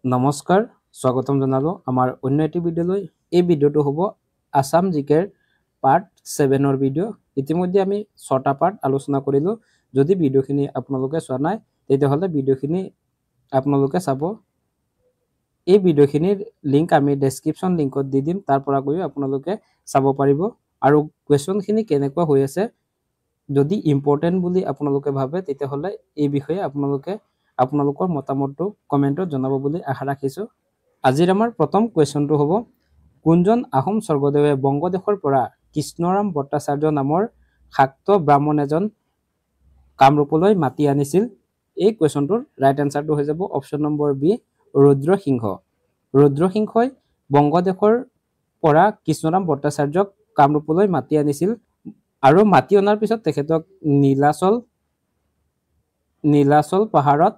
নমস্কাৰ স্বাগতম জনালো আমাৰ অন্য এটি ভিডিঅলৈ এই ভিডিঅটো হ'ব আসাম জিকেৰ পাৰ্ট 7 ৰ ভিডিঅ ইতিমধ্যে আমি 6টা পাৰ্ট আলোচনা কৰিলো যদি ভিডিঅখিনি আপোনালোকে চোৱা নাই তেতিয়াহলে ভিডিঅখিনি আপোনালোকে চাব এই ভিডিঅখিনিৰ লিংক আমি ডেসক্ৰিপচন লিংকত দি দিম তাৰ পৰা গৈ আপোনালোকে চাব পাৰিব আৰু কোৱেশ্চনখিনি কেনেকুৱা হৈ আছে যদি ইম্পৰ্টেন্ট বুলি আপোনালোকে ভাবে তেতিয়াহলে এই বিষয়ে আপোনালোকৰ মতামতটো কমেন্টত জনাব বুলি আশা ৰাখিছো আজিৰ আমাৰ প্ৰথম কোৱেশ্চনটো হ'ব কোনজন আহোম স্বৰ্গদেৱে বংগদেশৰ পৰা কৃষ্ণৰাম ভট্টাচাৰ্য নামৰ শাক্ত ব্ৰাহ্মণ এজন কামৰূপলৈ মাতি আনিছিল এই কোৱেশ্চনটোৰ ৰাইট আনসাৰটো হৈ যাব অপচন নম্বৰ বি ৰুদ্ৰসিংহই বংগদেশৰ পৰা কৃষ্ণৰাম ভট্টাচাৰ্যক কামৰূপলৈ মাতি আনিছিল আৰু মাতি অনাৰ পিছত তেখেতক নীলাচল পাহাৰত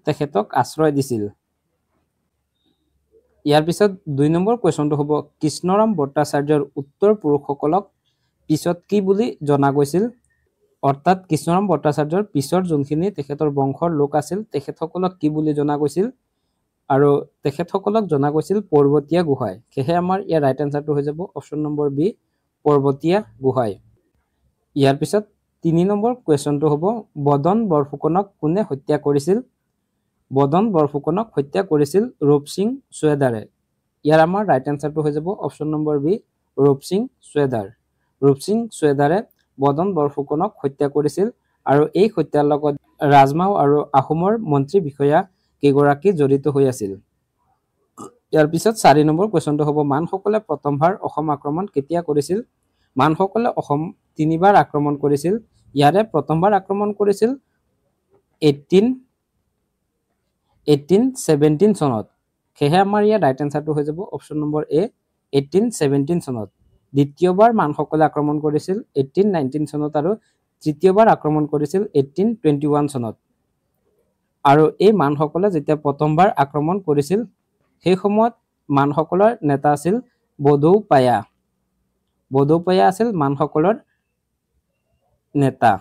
তেখেতক আশ্ৰয় দিছিল ইয়াৰ পিছত 2 নম্বৰ কোৱেশ্চনটো হ'ব কৃষ্ণৰাম ভট্টাচাৰ্যৰ উত্তৰ পুৰুষসকলক পিছত কি বুলি জনা গৈছিল অৰ্থাৎ কৃষ্ণৰাম ভট্টাচাৰ্যৰ পিছৰ যোনখিনি তেখেতৰ বংশৰ লোক আছিল তেখেতসকলক কি বুলি জনা গৈছিল আৰু তেখেতসকলক জনা গৈছিল পৰ্বতীয়া গোহাঁই সেয়ে আমাৰ ইয়াৰ ৰাইট আনসাৰটো হৈ যাব অপচন নম্বৰ বি পৰ্বতীয়া গোহাঁই ইয়াৰ পিছত 3 নম্বৰ কোৱেশ্চনটো হ'ব বদন বৰফুকনক কোনে হত্যা কৰিছিল বদন বৰফুকনক হত্যা কৰিছিল ৰূপসিং সুৱেদাৰে ইয়াৰ আমাৰ ৰাইট আনসাৰটো হৈ যাব অপচন নম্বৰ বি ৰূপসিং সুৱেদাৰে বদন বৰফুকনক হত্যা কৰিছিল আৰু এই হত্যাৰ লগত ৰাজমাও আৰু আহোমৰ মন্ত্ৰী বিষয়া কেইগৰাকী জড়িত হৈ আছিল ইয়াৰ পিছত 4 নম্বৰ কোৱেশ্চনটো হ'ব মানসকলে প্ৰথমবাৰ অসম আক্ৰমণ কেতিয়া কৰিছিল মানসকলে অসম 3বাৰ আক্ৰমণ কৰিছিল ইয়াৰে প্ৰথমবাৰ আক্ৰমণ কৰিছিল 1817 চনত সেয়ে আমাৰ ইয়াৰ ৰাইট আনসাৰটো হৈ যাব অপচন নম্বৰ এ 1817 চনত দ্বিতীয়বাৰ মানসকলে আক্ৰমণ কৰিছিল 1819 চনত আৰু তৃতীয়বাৰ আক্ৰমণ কৰিছিল 1821 চনত আৰু এই মানসকলে যেতিয়া প্ৰথমবাৰ আক্ৰমণ কৰিছিল সেই সময়ত মানসকলৰ নেতা আছিল বদৌপায়া আছিল মানসকলৰ নেতা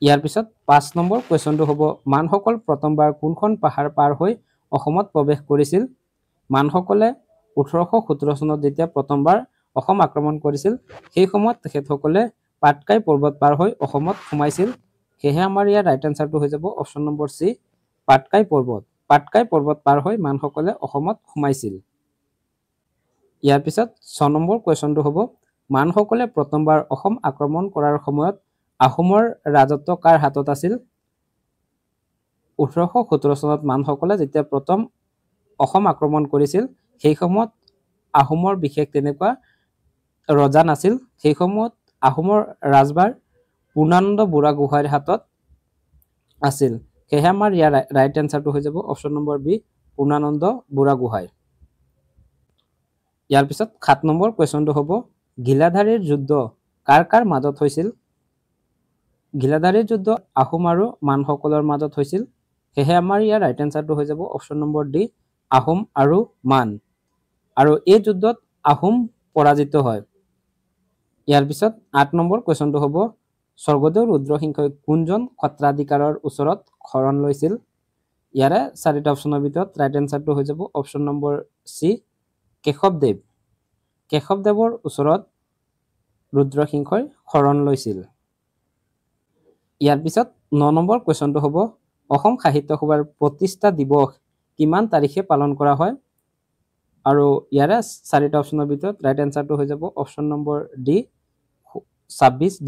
ইয়াৰ পিছত 5 নম্বৰ কোৱেশ্চনটো হ'ব মানসকল প্ৰথমবাৰ কোনখন পাহাৰ পাৰ হৈ অসমত প্ৰৱেশ কৰিছিল মানসকলে 1817 চনত যেতিয়া প্ৰথমবাৰ অসম আক্ৰমণ কৰিছিল সেই সময়ত তেখেতসকলে পাটকাই পৰ্বত পাৰ হৈ অসমত সোমাইছিল সেয়ে আমাৰ ইয়াৰ ৰাইট আনসাৰটো হৈ যাব অপচন নম্বৰ সি পাটকাই পৰ্বত পাৰ হৈ মানসকলে অসমত সোমাইছিল ইয়াৰ পিছত 6 নম্বৰ কোৱেশ্চনটো হ'ব মানসকলে প্ৰথমবাৰ অসম আক্ৰমণ কৰাৰ সময়ত আহোমৰ ৰাজত্ব কাৰ হাতত আছিল 1817 চনত মানসকলে যেতিয়া প্ৰথম অসম আক্ৰমণ কৰিছিল সেই সময়ত আহোমৰ বিশেষ তেনেকুৱা ৰজা নাছিল সেই সময়ত আহোমৰ ৰাজবাৰ পূৰ্ণানন্দ বুঢ়াগোহাঁইৰ হাতত আছিল সেয়ে আমাৰ ইয়াৰ ৰাইট আনসাৰটো হৈ যাব option number B Purnananda Burhagohain ইয়াৰ পিছত 7 নম্বৰ কোৱেশ্চনটো হ'ব ঘিলাধাৰীৰ যুদ্ধ কাৰ মাজত হৈছিল ঘিলাধাৰীৰ যুদ্ধ আহোম আৰু মানসকলৰ মাজত হৈছিল সেয়ে আমাৰ ইয়াৰ ৰাইট আনসাৰটো হৈ যাব অপচন নম্বৰ ডি আহোম আৰু মান আৰু এই যুদ্ধত আহোম পৰাজিত হয় ইয়াৰ পিছত 8 নম্বৰ কোৱেশ্চনটো হ'ব স্বৰ্গদেউ ৰুদ্ৰসিংহই কোনজন সত্ৰাধিকাৰৰ ওচৰত শৰণ লৈছিল ইয়াৰে 4টা অপচনৰ ভিতৰত ৰাইট আনসাৰটো হৈ যাব অপচন নম্বৰ সি কেশৱদেৱৰ ওচৰত ৰুদ্ৰসিংহই শৰণ লৈছিল ইয়াৰ পিছত 9 নম্বৰ কোৱেশ্চনটো হ'ব অসম সাহিত্য সভাৰ প্ৰতিষ্ঠা দিৱস কিমান তাৰিখে পালন কৰা হয় আৰু ইয়াৰে 4টা অপচনৰ ভিতৰত ৰাইট আনসাৰটো হৈ যাব অপচন নম্বৰ ডি 26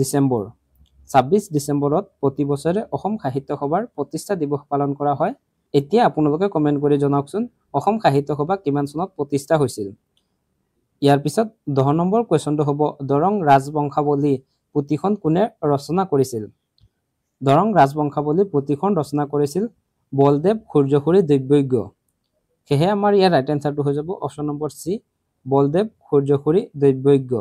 ডিচেম্বৰত প্ৰতি বছৰে অসম সাহিত্য সভাৰ প্ৰতিষ্ঠা দিৱস পালন কৰা হয় এতিয়া আপোনালোকে কমেন্ট কৰি জনাওকচোন অসম সাহিত্য সভা কিমান চনত প্ৰতিষ্ঠা হৈছিল ইয়াৰ পিছত 10 নম্বৰ কোৱেশ্চনটো হ'ব দৰং ৰাজবংশাৱলী পুথিখন কোনে ৰচনা কৰিছিল দৰং ৰাজবংশাৱলী পুথিখন ৰচনা কৰিছিল বলদেৱ সূৰ্যসুৰী দৈব্যজ্ঞ সেয়ে আমাৰ ইয়াৰ ৰাইট আনসাৰটো হৈ যাব অপচন নম্বৰ সি বলদেৱ সূৰ্যসুৰী দৈব্যজ্ঞ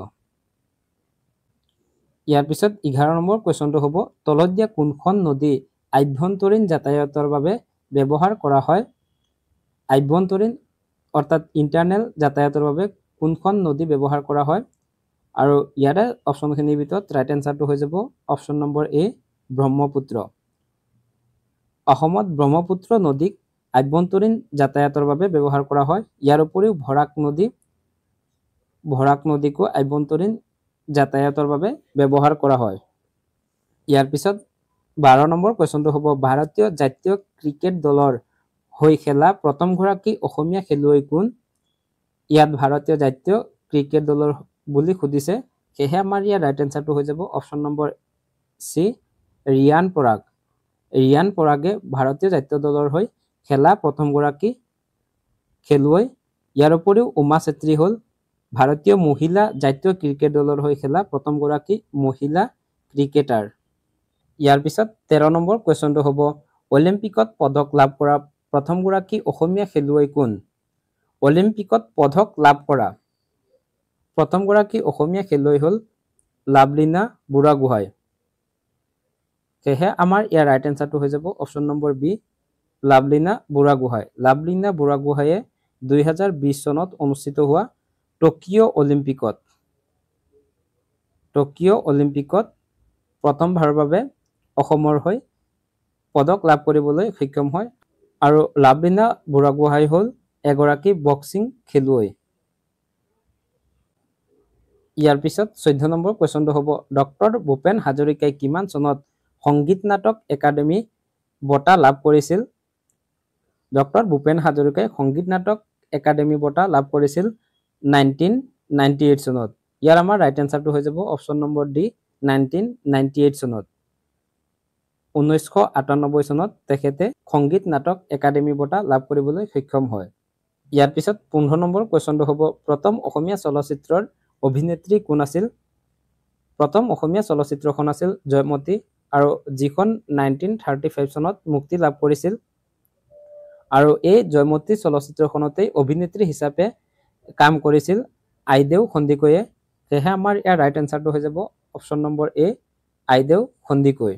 ইয়াৰ পিছত 11 নম্বৰ কোৱেশ্চনটো হ'ব তলত দিয়া কোনখন নদী আভ্যন্তৰীণ যাতায়াতৰ বাবে ব্যৱহাৰ কৰা হয় আভ্যন্তৰীণ অৰ্থাৎ ইন্টাৰনেল যাতায়াতৰ বাবে কোনখন নদী ব্যৱহাৰ কৰা হয় আৰু ইয়াৰে অপচনখিনিৰ ভিতৰত ৰাইট আনসাৰটো হৈ যাব অপচন নম্বৰ এ ব্ৰহ্মপুত্ৰ অসমত ব্ৰহ্মপুত্ৰ নদীক আভ্যন্তৰীণ যাতায়াতৰ বাবে ব্যৱহাৰ কৰা হয়। ইয়াৰ উপৰিও ভৰাক নদীকো আভ্যন্তৰীণ যাতায়াতৰ বাবে ব্যৱহাৰ কৰা হয়। ইয়াৰ পিছত 12 নম্বৰ কুৱেশ্যনটো হ'ব ভাৰতীয় জাতীয় ক্ৰিকেট দলৰ হৈ খেলা প্ৰথমগৰাকী অসমীয়া খেলুৱৈ কোন? ইয়াত ভাৰতীয় জাতীয় ক্ৰিকেট দলৰ বুলি সুধিছে, সেয়েহে আমাৰ ইয়াৰ ৰাইট এনচাৰটো হৈ যাব option number C, Riyan Parag. Riyan পৰাগে ভাৰতীয় জাতীয় দলৰ হৈ খেলা প্ৰথমগৰাকী খেলুৱৈ। ইয়াৰ উপৰিও উমা চেত্ৰী হ'ল ভাৰতীয় মহিলা জাতীয় ক্ৰিকেট দলৰ হৈ খেলা প্ৰথমগৰাকী মহিলা ক্ৰিকেটাৰ। ইয়াৰ পিছত 13 নম্বৰ কুৱেশ্যনটো হ'ব অলিম্পিকত পদক লাভ কৰা প্ৰথমগৰাকী অসমীয়া খেলুৱৈ কোন? অলিম্পিকত পদক লাভ কৰা প্ৰথমগৰাকী অসমীয়া খেলুৱৈ হ'ল লাভলীনা বুঢ়াগোহাঁই। সেয়েহে আমাৰ ইয়াৰ ৰাইট এনচাৰটো হৈ যাব option number B, Lovlina Borgohain. Lovlina বুঢ়াগোহাঁয়ে 2020 চনত অনুষ্ঠিত হোৱা টকিঅ' অলিম্পিকত প্ৰথমবাৰৰ বাবে অসমৰ হৈ পদক লাভ কৰিবলৈ সক্ষম হয়। আৰু লাভলীনা বুঢ়াগোহাঁই হ'ল এগৰাকী বক্সিং খেলুৱৈ। ইয়াৰ পিছত 14 নম্বৰ কুৱেশ্যনটো হ'ব ডক্টৰ ভূপেন হাজৰিকাই কিমান চনত সংগীত নাটক একাডেমী বঁটা লাভ কৰিছিল? ডক্টৰ ভূপেন হাজৰিকাই সংগীত নাটক একাডেমী বঁটা লাভ কৰিছিল 1998 চনত। ইয়াৰ আমাৰ ৰাইট এনচাৰটো হৈ যাব অপশ্যন নম্বৰ ডি, 1998 চনত। 1998 চনত তেখেতে সংগীত নাটক একাডেমী বঁটা লাভ কৰিবলৈ সক্ষম হয়। ইয়াৰ পিছত 15 নম্বৰ কুৱেশ্যনটো হ'ব প্ৰথম অসমীয়া চলচ্চিত্ৰৰ অভিনেত্ৰী কোন আছিল? প্ৰথম অসমীয়া চলচ্চিত্ৰখন আছিল জয়মতী, আৰু যিখন 1935 চনত মুক্তি লাভ কৰিছিল। আৰু এই জয়মতী চলচ্চিত্ৰখনতেই অভিনেত্ৰী হিচাপে কাম কৰিছিল আইদেউ সন্দিকৈয়ে। সেয়েহে আমাৰ ইয়াৰ ৰাইট এনচাৰটো হৈ যাব অপশ্যন নম্বৰ এ, আইদেউ সন্দিকৈ।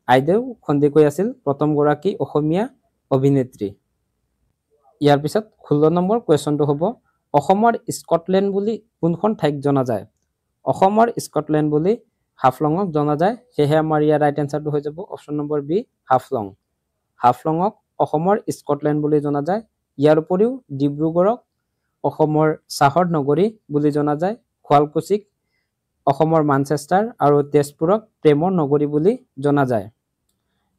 আইদেউ সন্দিকৈ আছিল প্ৰথমগৰাকী অসমীয়া অভিনেত্ৰী। ইয়াৰ পিছত 16 নম্বৰ কুৱেশ্যনটো হ'ব অসমৰ স্কটলেণ্ড বুলি কোনখন ঠাইক জনা যায়? অসমৰ স্কটলেণ্ড বুলি হাফলঙক জনা যায়। সেয়েহে আমাৰ ইয়াৰ ৰাইট এনচাৰটো হৈ যাব অপশ্যন নম্বৰ বি, হাফলং। হাফলঙক অসমৰ স্কটলেণ্ড বুলি জনা যায়। ইয়াৰ উপৰিও ডিব্ৰুগড়ক অসমৰ চাহৰ নগৰী বুলি জনা যায়, শুৱালকুছিক অসমৰ মানচেষ্টাৰ আৰু তেজপুৰক প্ৰেমৰ নগৰী বুলি জনা যায়।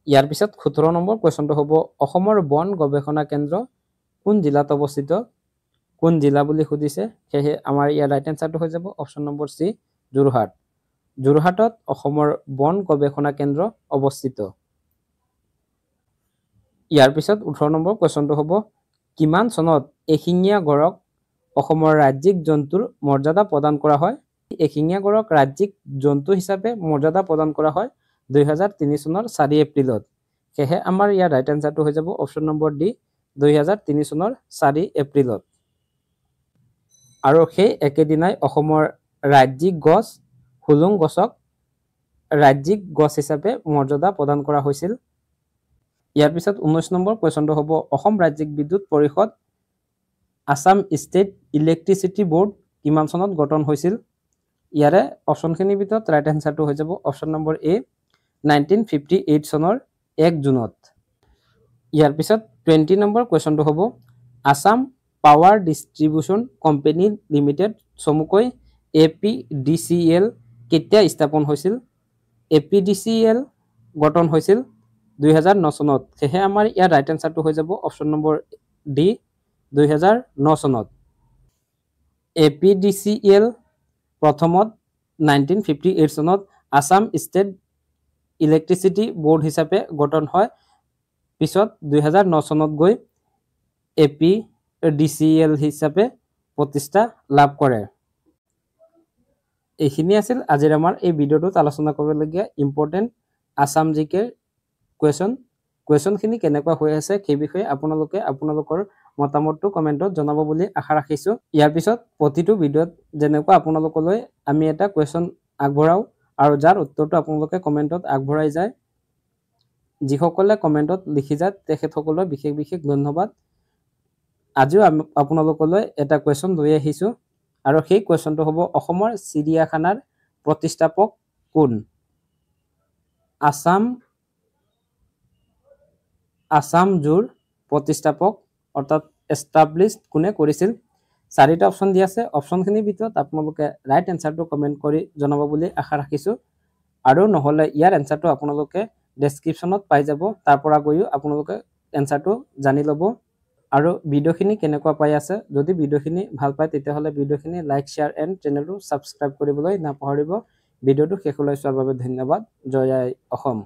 ইয়াৰ পিছত 17 নম্বৰ কুৱেশ্যনটো হ'ব অসমৰ বন গৱেষণা কেন্দ্ৰ কোন জিলাত অৱস্থিত? কোন জিলা বুলি সুধিছে, সেয়েহে আমাৰ ইয়াৰ ৰাইট এনচাৰটো হৈ যাব অপশ্যন নম্বৰ চি, যোৰহাট। যোৰহাটত অসমৰ বন গৱেষণা কেন্দ্ৰ অৱস্থিত। ইয়াৰ পিছত 18 নম্বৰ কুৱেশ্যনটো হ'ব কিমান চনত এশিঙীয়া গঁড়ক অসমৰ ৰাজ্যিক জন্তুৰ মৰ্যাদা প্ৰদান কৰা হয়? এশিঙীয়া গঁড়ক ৰাজ্যিক জন্তু হিচাপে মৰ্যাদা প্ৰদান কৰা হয় 2003 চনৰ 4 এপ্ৰিলত। সেয়েহে আমাৰ ইয়াৰ ৰাইট এনচাৰটো হৈ যাব অপশ্যন নম্বৰ ডি, 2003 চনৰ 4 এপ্ৰিলত। আৰু সেই একেদিনাই অসমৰ ৰাজ্যিক গছ হুলুং গছক ৰাজ্যিক গছ হিচাপে মৰ্যাদা প্ৰদান কৰা হৈছিল। ইয়াৰ পিছত 19 নম্বৰ কুৱেশ্যনটো হ'ব অসম ৰাজ্যিক বিদ্যুৎ পৰিষদ আছাম ষ্টেট ইলেক্ট্ৰিচিটি বোৰ্ড কিমান চনত গঠন হৈছিল? ইয়াৰে অপশ্যনখিনিৰ ভিতৰত ৰাইট এনচাৰটো হৈ যাব অপশ্যন নম্বৰ এ, 1958 চনৰ 1 জুনত। ইয়াৰ পিছত 20 নম্বৰ কুৱেশ্যনটো হ'ব Assam power distribution company limited চমুকৈ APDCL কেতিয়া স্থাপন হৈছিল? APDCL গঠন হৈছিল 2009 চনত। সেয়েহে আমাৰ ইয়াৰ ৰাইট এনচাৰটো হৈ যাব অপশ্যন নম্বৰ ডি, 2009 চনত। APDCL প্ৰথমত 1958 চনত আছাম ষ্টেট ইলেক্ট্ৰিচিটি বোৰ্ড হিচাপে গঠন হয়। পিছত 2009 চনত গৈ APDCL হিচাপে প্ৰতিষ্ঠা লাভ কৰে। এইখিনি আছিল আজিৰ আমাৰ এই ভিডিঅ'টোত আলোচনা কৰিবলগীয়া ইম্পৰ্টেণ্ট আছাম জিকেৰ কুৱেশ্যনখিনি কেনেকুৱা হৈ আছে সেই বিষয়ে আপোনালোকে আপোনালোকৰ মতামতটো কমেণ্টত জনাব বুলি আশা ৰাখিছোঁ। ইয়াৰ পিছত প্ৰতিটো ভিডিঅ'ত যেনেকুৱা আপোনালোকলৈ আমি এটা কুৱেশ্যন আগবঢ়াওঁ আৰু যাৰ উত্তৰটো আপোনালোকে কমেণ্টত আগবঢ়াই যায়, যিসকলে কমেণ্টত লিখি যায় তেখেতসকলৰ বিশেষ বিশেষ ধন্যবাদ। আজিও আপোনালোকলৈ এটা কুৱেশ্যন লৈ আহিছোঁ আৰু সেই কুৱেশ্যনটো হ'ব অসমৰ চিৰিয়াখানাৰ প্ৰতিষ্ঠাপক কোন? আছাম জুৰ প্ৰতিষ্ঠাপক অৰ্থাৎ এষ্টাব্লিছ কোনে কৰিছিল 4টা অপচন দিয়া আছে অপচনখিনিৰ ভিতৰত আপোনালোকে ৰাইট এনসাৰটো কমেন্ট কৰি জনাব বুলি আশা ৰাখিছো আৰু নহলে ইয়াৰ এনসাৰটো আপোনালোকে ডেসক্ৰিপচনত পাই যাব তাৰ পৰা গৈও আপোনালোকে এনসাৰটো জানি লব আৰু ভিডিওখিনি কেনেকুৱা পাই আছে যদি ভিডিওখিনি ভাল পায় তেতিয়াহলে ভিডিওখিনি লাইক শেয়াৰ এণ্ড চেনেলটো সাবস্ক্ৰাইব কৰিবলৈ নাপাহৰিব ভিডিওটো শেষলৈ চোৱাৰ বাবে ধন্যবাদ জয় আই অসম